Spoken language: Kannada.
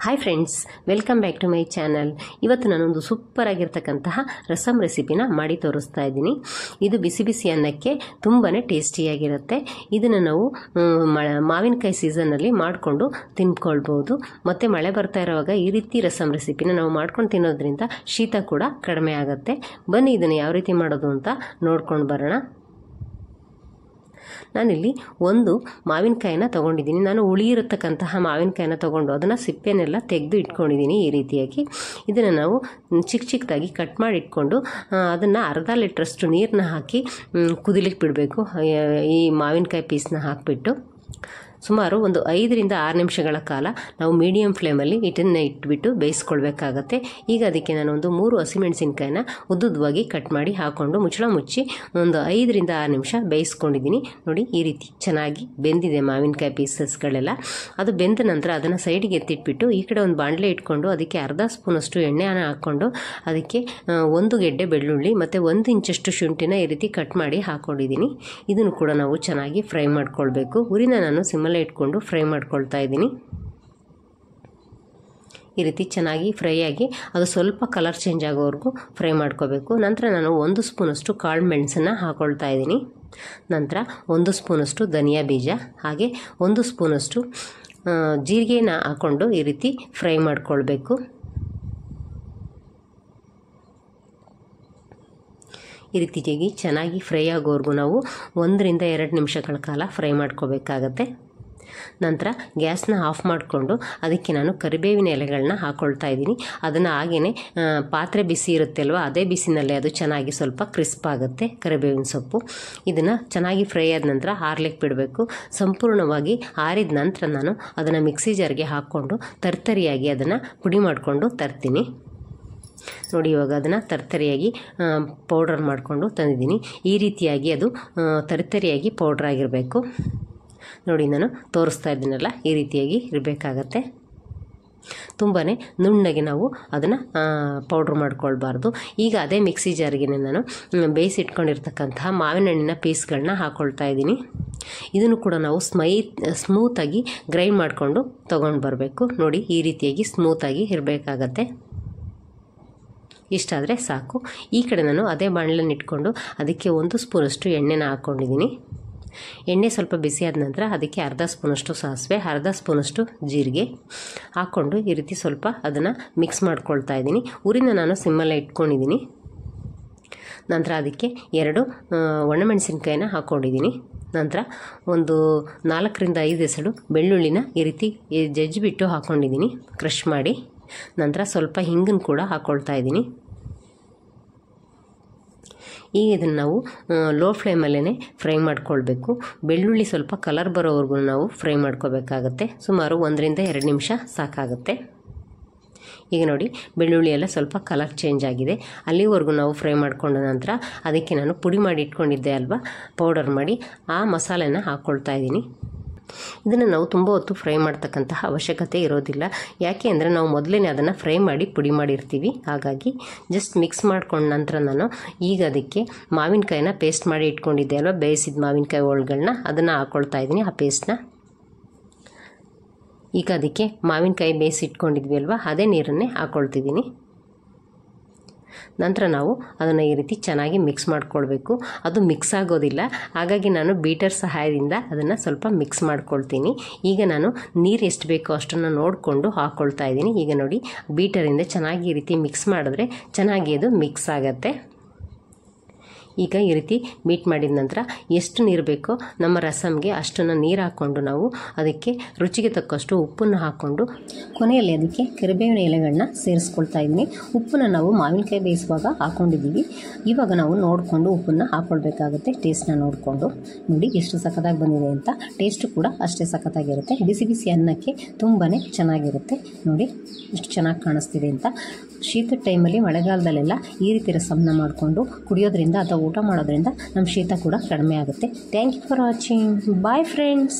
Hi friends, welcome back to my channel. ಇವತ್ತು ನಾನೊಂದು ಸೂಪರ್ ಆಗಿರ್ತಕ್ಕಂತಹ ರಸಮ್ ರೆಸಿಪಿನ ಮಾಡಿ ತೋರಿಸ್ತಾ ಇದ್ದೀನಿ. ಇದು ಬಿಸಿ ಬಿಸಿ ಅನ್ನಕ್ಕೆ ತುಂಬಾ ಟೇಸ್ಟಿಯಾಗಿರುತ್ತೆ. ಇದನ್ನು ನಾವು ಮಾವಿನಕಾಯಿ ಸೀಸನ್ನಲ್ಲಿ ಮಾಡಿಕೊಂಡು ತಿನ್ಕೊಳ್ಬೋದು. ಮತ್ತು ಮಳೆ ಬರ್ತಾ ಇರೋವಾಗ ಈ ರೀತಿ ರಸಮ್ ರೆಸಿಪಿನ ನಾವು ಮಾಡ್ಕೊಂಡು ತಿನ್ನೋದ್ರಿಂದ ಶೀತ ಕೂಡ ಕಡಿಮೆ ಆಗುತ್ತೆ. ಬನ್ನಿ ಇದನ್ನು ಯಾವ ರೀತಿ ಮಾಡೋದು ಅಂತ ನೋಡ್ಕೊಂಡು ಬರೋಣ. ನಾನಿಲ್ಲಿ ಒಂದು ಮಾವಿನಕಾಯಿನ ತೊಗೊಂಡಿದ್ದೀನಿ. ನಾನು ಹುಳಿ ಇರತಕ್ಕಂತಹ ಮಾವಿನಕಾಯಿನ ತೊಗೊಂಡು ಅದನ್ನು ಸಿಪ್ಪೆನೆಲ್ಲ ತೆಗೆದು ಇಟ್ಕೊಂಡಿದ್ದೀನಿ. ಈ ರೀತಿಯಾಗಿ ಇದನ್ನು ನಾವು ಚಿಕ್ಕದಾಗಿ ಕಟ್ ಮಾಡಿ ಇಟ್ಕೊಂಡು ಅದನ್ನು ಅರ್ಧ ಲೀಟ್ರಷ್ಟು ನೀರನ್ನ ಹಾಕಿ ಕುದಿಲಿಕ್ಕೆ ಬಿಡಬೇಕು. ಈ ಮಾವಿನಕಾಯಿ ಪೀಸ್ನ ಹಾಕಿಬಿಟ್ಟು ಸುಮಾರು ಒಂದು 5 ರಿಂದ 6 ನಿಮಿಷಗಳ ಕಾಲ ನಾವು ಮೀಡಿಯಂ ಫ್ಲೇಮಲ್ಲಿ ಇದನ್ನು ಇಟ್ಬಿಟ್ಟು ಬೇಯಿಸ್ಕೊಳ್ಬೇಕಾಗತ್ತೆ. ಈಗ ಅದಕ್ಕೆ ನಾನು ಒಂದು 3 ಹಸಿಮೆಣಸಿನ್ಕಾಯಿನ ಉದ್ದುದ್ದವಾಗಿ ಕಟ್ ಮಾಡಿ ಹಾಕ್ಕೊಂಡು ಮುಚ್ಚಳ ಮುಚ್ಚಿ ಒಂದು 5 ರಿಂದ 6 ನಿಮಿಷ ಬೇಯಿಸ್ಕೊಂಡಿದ್ದೀನಿ. ನೋಡಿ, ಈ ರೀತಿ ಚೆನ್ನಾಗಿ ಬೆಂದಿದೆ ಮಾವಿನಕಾಯಿ ಪೀಸಸ್ಗಳೆಲ್ಲ. ಅದು ಬೆಂದ ನಂತರ ಅದನ್ನು ಸೈಡಿಗೆ ಎತ್ತಿಟ್ಬಿಟ್ಟು ಈ ಕಡೆ ಒಂದು ಬಾಣಲೆ ಇಟ್ಕೊಂಡು ಅದಕ್ಕೆ ಅರ್ಧ ಸ್ಪೂನಷ್ಟು ಎಣ್ಣೆನ ಹಾಕ್ಕೊಂಡು ಅದಕ್ಕೆ 1 ಗೆಡ್ಡೆ ಬೆಳ್ಳುಳ್ಳಿ ಮತ್ತು 1 ಇಂಚಷ್ಟು ಶುಂಠಿನ ಈ ರೀತಿ ಕಟ್ ಮಾಡಿ ಹಾಕ್ಕೊಂಡಿದ್ದೀನಿ. ಇದನ್ನು ಕೂಡ ನಾವು ಚೆನ್ನಾಗಿ ಫ್ರೈ ಮಾಡ್ಕೊಳ್ಬೇಕು. ಉರಿನ ನಾನು ಸಿಮ್ಮಲ್ಲೇ ಇಟ್ಕೊಂಡು ಫ್ರೈ ಮಾಡ್ಕೊಳ್ತಾ ಇದ್ದೀನಿ. ಈ ರೀತಿ ಚೆನ್ನಾಗಿ ಫ್ರೈ ಆಗಿ ಅದು ಸ್ವಲ್ಪ ಕಲರ್ ಚೇಂಜ್ ಆಗೋವರೆಗೂ ಫ್ರೈ ಮಾಡ್ಕೋಬೇಕು. ನಂತರ ನಾನು 1 ಸ್ಪೂನಷ್ಟು ಕಾಳು ಮೆಣಸನ್ನು ಹಾಕ್ಕೊಳ್ತಾ ಇದ್ದೀನಿ. ನಂತರ 1 ಸ್ಪೂನಷ್ಟು ಧನಿಯಾ ಬೀಜ, ಹಾಗೆ 1 ಸ್ಪೂನಷ್ಟು ಜೀರಿಗೆನ ಹಾಕ್ಕೊಂಡು ಈ ರೀತಿ ಫ್ರೈ ಮಾಡ್ಕೊಳ್ಬೇಕು. ಈ ರೀತಿಯಾಗಿ ಚೆನ್ನಾಗಿ ಫ್ರೈ ಆಗೋವರೆಗೂ ನಾವು 1 ರಿಂದ 2 ನಿಮಿಷಗಳ ಕಾಲ ಫ್ರೈ ಮಾಡ್ಕೋಬೇಕಾಗತ್ತೆ. ನಂತರ ಗ್ಯಾಸ್ನ ಆಫ್ ಮಾಡಿಕೊಂಡು ಅದಕ್ಕೆ ನಾನು ಕರಿಬೇವಿನ ಎಲೆಗಳನ್ನ ಹಾಕ್ಕೊಳ್ತಾ ಇದ್ದೀನಿ. ಅದನ್ನು ಹಾಗೇ ಪಾತ್ರೆ ಬಿಸಿ ಇರುತ್ತೆ ಅಲ್ವ, ಅದೇ ಬಿಸಿನಲ್ಲೇ ಅದು ಚೆನ್ನಾಗಿ ಸ್ವಲ್ಪ ಕ್ರಿಸ್ಪ್ ಆಗುತ್ತೆ ಕರಿಬೇವಿನ ಸೊಪ್ಪು. ಇದನ್ನು ಚೆನ್ನಾಗಿ ಫ್ರೈ ಆದ ನಂತರ ಆರ್ಲಿಕ್ಕೆ ಬಿಡಬೇಕು. ಸಂಪೂರ್ಣವಾಗಿ ಆರಿದ ನಂತರ ನಾನು ಅದನ್ನು ಮಿಕ್ಸಿ ಜಾರ್ಗೆ ಹಾಕ್ಕೊಂಡು ತರ್ತರಿಯಾಗಿ ಅದನ್ನು ಪುಡಿ ಮಾಡಿಕೊಂಡು ತರ್ತೀನಿ. ನೋಡಿ, ಇವಾಗ ಅದನ್ನು ತರ್ತರಿಯಾಗಿ ಪೌಡರ್ ಮಾಡಿಕೊಂಡು ತಂದಿದ್ದೀನಿ. ಈ ರೀತಿಯಾಗಿ ಅದು ತರ್ತರಿಯಾಗಿ ಪೌಡ್ರ್ ಆಗಿರಬೇಕು. ನೋಡಿ, ನಾನು ತೋರಿಸ್ತಾ ಇದ್ದೀನಲ್ಲ, ಈ ರೀತಿಯಾಗಿ ಇರಬೇಕಾಗತ್ತೆ. ತುಂಬಾ ನುಣ್ಣಗೆ ನಾವು ಅದನ್ನು ಪೌಡ್ರ್ ಮಾಡ್ಕೊಳ್ಬಾರ್ದು. ಈಗ ಅದೇ ಮಿಕ್ಸಿ ಜಾರ್ಗೆ ನಾನು ಬೇಯಿಸಿಟ್ಕೊಂಡಿರ್ತಕ್ಕಂತಹ ಮಾವಿನ ಹಣ್ಣಿನ ಪೀಸ್ಗಳನ್ನ ಹಾಕ್ಕೊಳ್ತಾ ಇದ್ದೀನಿ. ಇದನ್ನು ಕೂಡ ನಾವು ಸ್ಮೂತಾಗಿ ಗ್ರೈಂಡ್ ಮಾಡಿಕೊಂಡು ತೊಗೊಂಡು ಬರಬೇಕು. ನೋಡಿ, ಈ ರೀತಿಯಾಗಿ ಸ್ಮೂತಾಗಿ ಇರಬೇಕಾಗತ್ತೆ. ಇಷ್ಟಾದರೆ ಸಾಕು. ಈ ಕಡೆ ನಾನು ಅದೇ ಬಾಣಲೆನ ಇಟ್ಕೊಂಡು ಅದಕ್ಕೆ 1 ಸ್ಪೂನಷ್ಟು ಎಣ್ಣೆನ ಹಾಕ್ಕೊಂಡಿದ್ದೀನಿ. ಎಣ್ಣೆ ಸ್ವಲ್ಪ ಬಿಸಿಯಾದ ನಂತರ ಅದಕ್ಕೆ ಅರ್ಧ ಸ್ಪೂನಷ್ಟು ಸಾಸಿವೆ, ಅರ್ಧ ಸ್ಪೂನಷ್ಟು ಜೀರಿಗೆ ಹಾಕ್ಕೊಂಡು ಈ ರೀತಿ ಸ್ವಲ್ಪ ಅದನ್ನು ಮಿಕ್ಸ್ ಮಾಡ್ಕೊಳ್ತಾ ಇದ್ದೀನಿ. ಉರಿನ ನಾನು ಸಿಮ್ಮಲ್ಲೇ ಇಟ್ಕೊಂಡಿದ್ದೀನಿ. ನಂತರ ಅದಕ್ಕೆ 2 ಒಣಮೆಣಸಿನ್ಕಾಯಿನ ಹಾಕ್ಕೊಂಡಿದ್ದೀನಿ. ನಂತರ ಒಂದು 4 ರಿಂದ 5 ಎಸಳು ಬೆಳ್ಳುಳ್ಳಿನ ಈ ರೀತಿ ಜಜ್ಜಿಬಿಟ್ಟು ಹಾಕ್ಕೊಂಡಿದ್ದೀನಿ, ಕ್ರಷ್ ಮಾಡಿ. ನಂತರ ಸ್ವಲ್ಪ ಹಿಂಗನ್ನು ಕೂಡ ಹಾಕ್ಕೊಳ್ತಾ ಇದ್ದೀನಿ. ಈಗ ಇದನ್ನು ನಾವು ಲೋ ಫ್ಲೇಮಲ್ಲೇ ಫ್ರೈ ಮಾಡ್ಕೊಳ್ಬೇಕು. ಬೆಳ್ಳುಳ್ಳಿ ಸ್ವಲ್ಪ ಕಲರ್ ಬರೋವರೆಗೂ ನಾವು ಫ್ರೈ ಮಾಡ್ಕೋಬೇಕಾಗತ್ತೆ. ಸುಮಾರು 1 ರಿಂದ 2 ನಿಮಿಷ ಸಾಕಾಗುತ್ತೆ. ಈಗ ನೋಡಿ, ಬೆಳ್ಳುಳ್ಳಿ ಎಲ್ಲ ಸ್ವಲ್ಪ ಕಲರ್ ಚೇಂಜ್ ಆಗಿದೆ. ಅಲ್ಲಿವರೆಗೂ ನಾವು ಫ್ರೈ ಮಾಡ್ಕೊಂಡ ನಂತರ ಅದಕ್ಕೆ ನಾನು ಪುಡಿ ಮಾಡಿ ಇಟ್ಕೊಂಡಿದ್ದೆ ಅಲ್ವಾ, ಪೌಡರ್ ಮಾಡಿ ಆ ಮಸಾಲೆನ ಹಾಕ್ಕೊಳ್ತಾ ಇದ್ದೀನಿ. ಇದನ್ನು ನಾವು ತುಂಬ ಹೊತ್ತು ಫ್ರೈ ಮಾಡ್ತಕ್ಕಂತಹ ಅವಶ್ಯಕತೆ ಇರೋದಿಲ್ಲ. ಯಾಕೆ ಅಂದರೆ ನಾವು ಮೊದಲೇ ಅದನ್ನು ಫ್ರೈ ಮಾಡಿ ಪುಡಿ ಮಾಡಿರ್ತೀವಿ. ಹಾಗಾಗಿ ಜಸ್ಟ್ ಮಿಕ್ಸ್ ಮಾಡ್ಕೊಂಡ ನಂತರ ನಾನು ಈಗ ಅದಕ್ಕೆ ಮಾವಿನಕಾಯಿನ ಪೇಸ್ಟ್ ಮಾಡಿ ಇಟ್ಕೊಂಡಿದ್ದೆ ಅಲ್ವಾ, ಬೇಯಿಸಿದ ಮಾವಿನಕಾಯಿ ಹೋಳುಗಳನ್ನ ಅದನ್ನು ಹಾಕ್ಕೊಳ್ತಾ ಇದ್ದೀನಿ, ಆ ಪೇಸ್ಟ್ನ. ಈಗ ಅದಕ್ಕೆ ಮಾವಿನಕಾಯಿ ಬೇಯಿಸಿ ಇಟ್ಕೊಂಡಿದ್ವಿ ಅಲ್ವಾ, ಅದೇ ನೀರನ್ನೇ ಹಾಕ್ಕೊಳ್ತಿದ್ದೀನಿ. ನಂತರ ನಾವು ಅದನ್ನು ಈ ರೀತಿ ಚೆನ್ನಾಗಿ ಮಿಕ್ಸ್ ಮಾಡ್ಕೊಳ್ಬೇಕು. ಅದು ಮಿಕ್ಸ್ ಆಗೋದಿಲ್ಲ, ಹಾಗಾಗಿ ನಾನು ಬೀಟರ್ ಸಹಾಯದಿಂದ ಅದನ್ನು ಸ್ವಲ್ಪ ಮಿಕ್ಸ್ ಮಾಡ್ಕೊಳ್ತೀನಿ. ಈಗ ನಾನು ನೀರು ಎಷ್ಟು ಬೇಕೋ ಅಷ್ಟನ್ನು ನೋಡಿಕೊಂಡು ಹಾಕ್ಕೊಳ್ತಾ ಇದ್ದೀನಿ. ಈಗ ನೋಡಿ, ಬೀಟರಿಂದ ಚೆನ್ನಾಗಿ ಈ ರೀತಿ ಮಿಕ್ಸ್ ಮಾಡಿದ್ರೆ ಚೆನ್ನಾಗಿ ಅದು ಮಿಕ್ಸ್ ಆಗುತ್ತೆ. ಈಗ ಈ ರೀತಿ ಬೀಟ್ ಮಾಡಿದ ನಂತರ ಎಷ್ಟು ನೀರು ಬೇಕೋ ನಮ್ಮ ರಸಮ್ಗೆ ಅಷ್ಟನ್ನು ನೀರು ಹಾಕ್ಕೊಂಡು ನಾವು ಅದಕ್ಕೆ ರುಚಿಗೆ ತಕ್ಕಷ್ಟು ಉಪ್ಪನ್ನು ಹಾಕ್ಕೊಂಡು ಕೊನೆಯಲ್ಲಿ ಅದಕ್ಕೆ ಕರಿಬೇವಿನ ಎಲೆಗಳನ್ನ ಸೇರಿಸ್ಕೊಳ್ತಾ ಇದ್ದೀನಿ. ಉಪ್ಪನ್ನು ನಾವು ಮಾವಿನಕಾಯಿ ಬೇಯಿಸುವಾಗ ಹಾಕ್ಕೊಂಡಿದ್ದೀವಿ. ಇವಾಗ ನಾವು ನೋಡಿಕೊಂಡು ಉಪ್ಪನ್ನು ಹಾಕ್ಕೊಳ್ಬೇಕಾಗುತ್ತೆ, ಟೇಸ್ಟ್ನ ನೋಡಿಕೊಂಡು. ನೋಡಿ ಎಷ್ಟು ಸಖತ್ತಾಗಿ ಬಂದಿದೆ ಅಂತ. ಟೇಸ್ಟು ಕೂಡ ಅಷ್ಟೇ ಸಖತ್ತಾಗಿರುತ್ತೆ. ಬಿಸಿ ಬಿಸಿ ಅನ್ನಕ್ಕೆ ತುಂಬಾ ಚೆನ್ನಾಗಿರುತ್ತೆ. ನೋಡಿ ಎಷ್ಟು ಚೆನ್ನಾಗಿ ಕಾಣಿಸ್ತಿದೆ ಅಂತ. ಶೀತದ ಟೈಮಲ್ಲಿ, ಮಳೆಗಾಲದಲ್ಲೆಲ್ಲ ಈ ರೀತಿ ರಸಮ್ನ ಮಾಡಿಕೊಂಡು ಕುಡಿಯೋದ್ರಿಂದ ಅಥವಾ ಊಟ ಮಾಡೋದ್ರಿಂದ ನಮ್ಮ ಶೀತ ಕೂಡ ಕಡಿಮೆ ಆಗುತ್ತೆ. Thank you for watching. Bye friends.